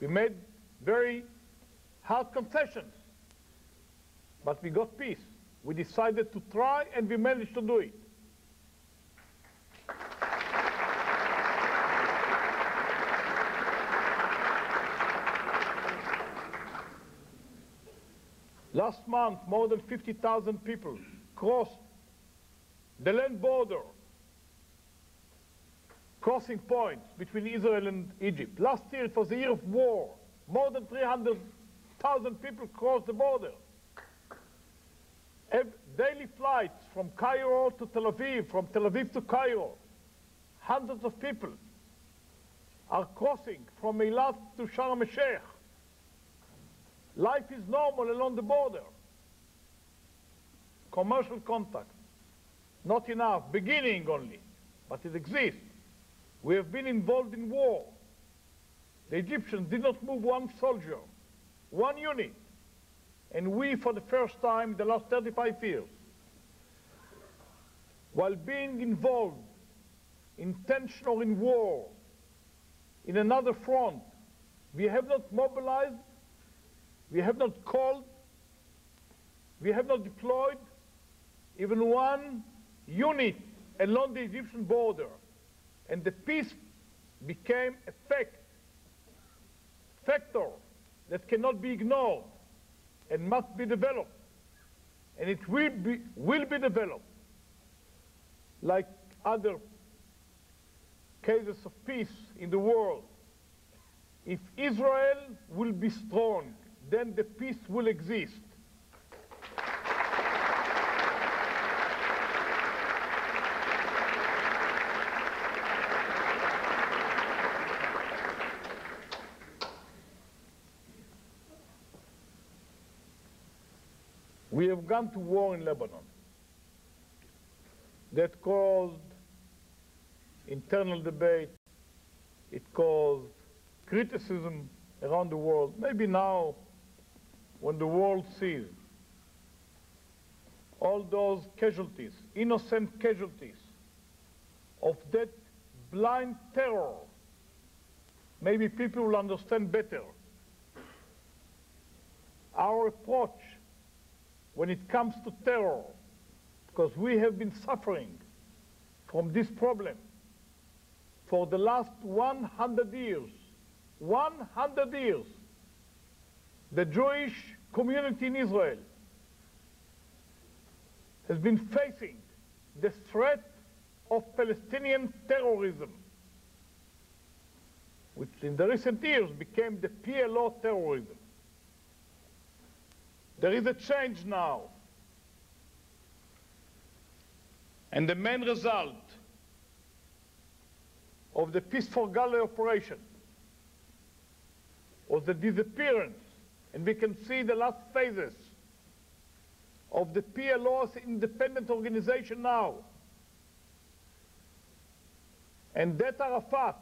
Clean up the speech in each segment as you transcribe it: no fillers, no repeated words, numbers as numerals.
We made very hard concessions, but we got peace. We decided to try, and we managed to do it. Last month, more than 50,000 people crossed the land border, crossing points between Israel and Egypt. Last year, it was a year of war. More than 300,000 people crossed the border. Daily flights from Cairo to Tel Aviv, from Tel Aviv to Cairo. Hundreds of people are crossing from Eilat to Sharm el-Sheikh. Life is normal along the border. Commercial contact, not enough, beginning only, but it exists. We have been involved in war. The Egyptians did not move one soldier, one unit. And we, for the first time in the last 35 years, while being involved in tension or in war, in another front, we have not mobilized, we have not called, we have not deployed even one unit along the Egyptian border. And the peace became a factor that cannot be ignored and must be developed. And it will be developed like other cases of peace in the world. If Israel will be strong, then the peace will exist. We have gone to war in Lebanon that caused internal debate, it caused criticism around the world. Maybe now, when the world sees all those casualties, innocent casualties of that blind terror, maybe people will understand better our approach when it comes to terror, because we have been suffering from this problem for the last 100 years. 100 years. The Jewish community in Israel has been facing the threat of Palestinian terrorism, which in the recent years became the PLO terrorism. There is a change now. And the main result of the Peace for Galilee operation was the disappearance, and we can see the last phases of the PLO's independent organization now. And that Arafat,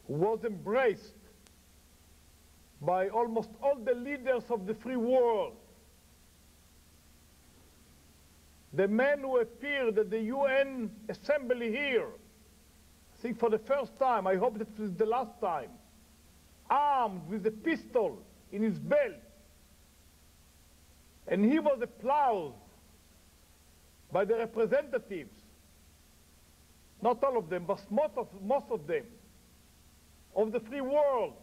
who was embraced by almost all the leaders of the free world, the man who appeared at the UN assembly here, I think for the first time, I hope that it is the last time, armed with a pistol in his belt, and he was applauded by the representatives, not all of them, but most of them, of the free world,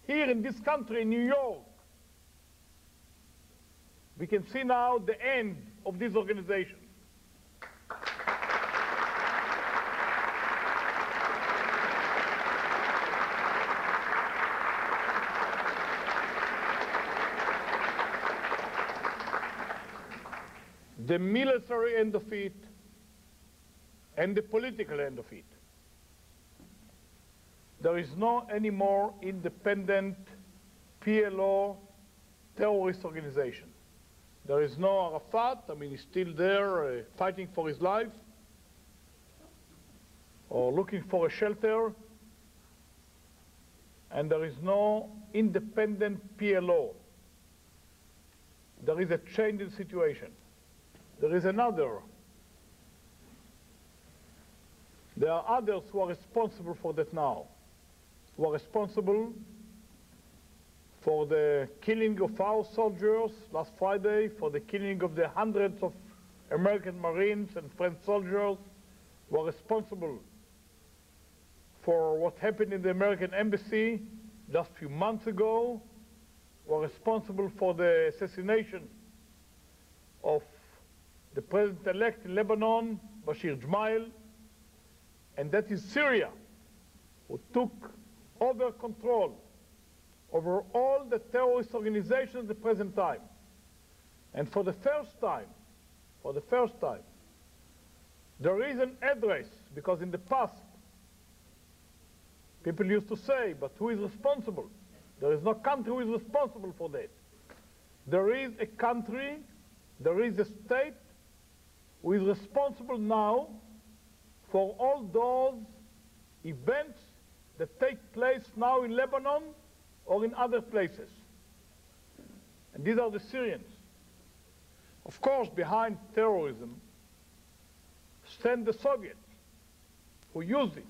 here in this country, in New York. We can see now the end of this organization. The military end of it and the political end of it. There is no any more independent PLO terrorist organization. There is no Arafat, I mean, he's still there fighting for his life or looking for a shelter. And there is no independent PLO. There is a change in situation. There is another There are others who are responsible for that now, who are responsible for the killing of our soldiers last Friday, for the killing of the hundreds of American Marines and French soldiers, who are responsible for what happened in the American embassy just a few months ago, who are responsible for the assassination of the president-elect in Lebanon, Bashir Gemayel, and that is Syria, who took over control over all the terrorist organizations at the present time. And for the first time, there is an address, because in the past, people used to say, but who is responsible? There is no country who is responsible for that. There is a country, there is a state who is responsible now for all those events that take place now in Lebanon or in other places. And these are the Syrians. Of course, behind terrorism stand the Soviets, who use it